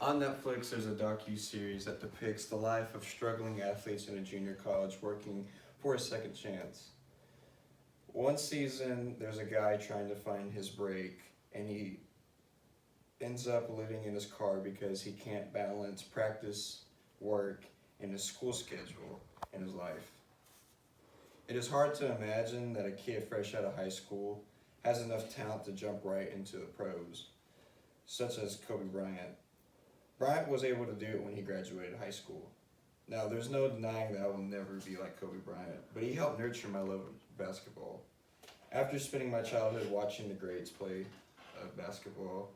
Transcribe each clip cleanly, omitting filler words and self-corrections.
On Netflix, there's a docu-series that depicts the life of struggling athletes in a junior college working for a second chance. One season, there's a guy trying to find his break, and he ends up living in his car because he can't balance practice, work, and his school schedule in his life. It is hard to imagine that a kid fresh out of high school has enough talent to jump right into the pros, such as Kobe Bryant. Bryant was able to do it when he graduated high school. Now, there's no denying that I will never be like Kobe Bryant, but he helped nurture my love of basketball. After spending my childhood watching the greats play basketball,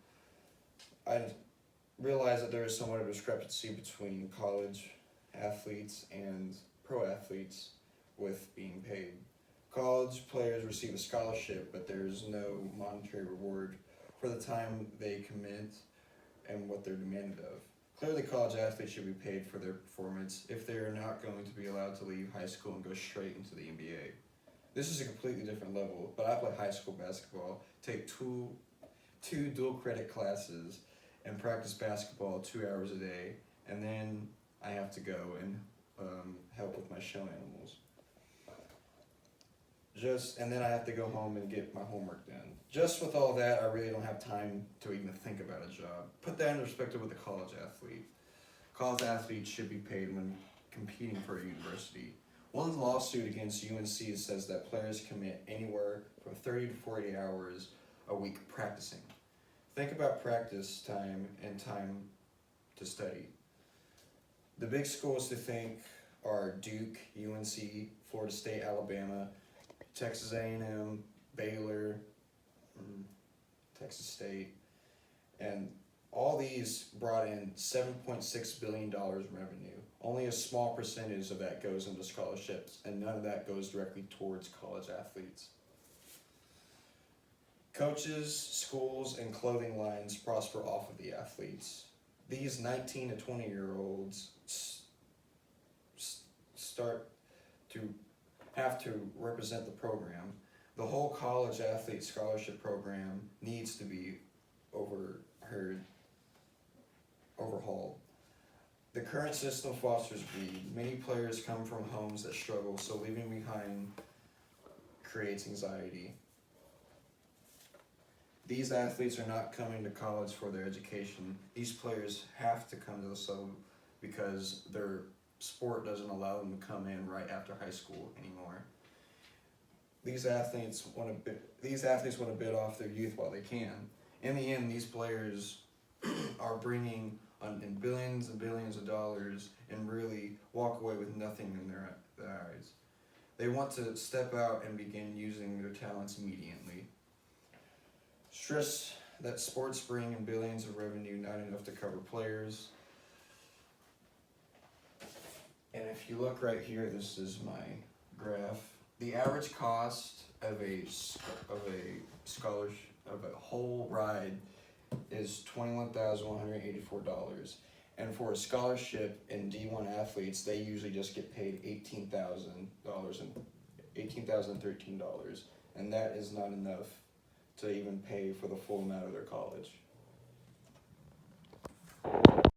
I realized that there is somewhat of a discrepancy between college athletes and pro athletes with being paid. College players receive a scholarship, but there is no monetary reward for the time they commit and what they're demanded of. Clearly, college athletes should be paid for their performance if they are not going to be allowed to leave high school and go straight into the NBA. This is a completely different level, but I play high school basketball, take two dual credit classes, and practice basketball 2 hours a day, and then I have to go and help with my show animals. And then I have to go home and get my homework done. Just with all that, I really don't have time to even think about a job. Put that in perspective with a college athlete. College athletes should be paid when competing for a university. One lawsuit against UNC says that players commit anywhere from 30 to 40 hours a week practicing. Think about practice time and time to study. The big schools to think are Duke, UNC, Florida State, Alabama, Texas A&M, Baylor, Texas State, and all these brought in $7.6 billion in revenue. Only a small percentage of that goes into scholarships, and none of that goes directly towards college athletes. Coaches, schools, and clothing lines prosper off of the athletes. These 19 to 20-year-olds start to have to represent the program. The whole college athlete scholarship program needs to be overhauled. The current system fosters greed. Many players come from homes that struggle, so leaving behind creates anxiety. These athletes are not coming to college for their education. These players have to come to the sub because their sport doesn't allow them to come in right after high school anymore. These athletes want to bid off their youth while they can. In the end, these players are bringing in billions and billions of dollars and really walk away with nothing in their eyes. They want to step out and begin using their talents immediately. Stress that sports bring in billions of revenue, not enough to cover players. And if you look right here, this is my graph. The average cost of a scholarship, of a whole ride, is $21,184. And for a scholarship in D1 athletes, they usually just get paid $18,013, and that is not enough to even pay for the full amount of their college.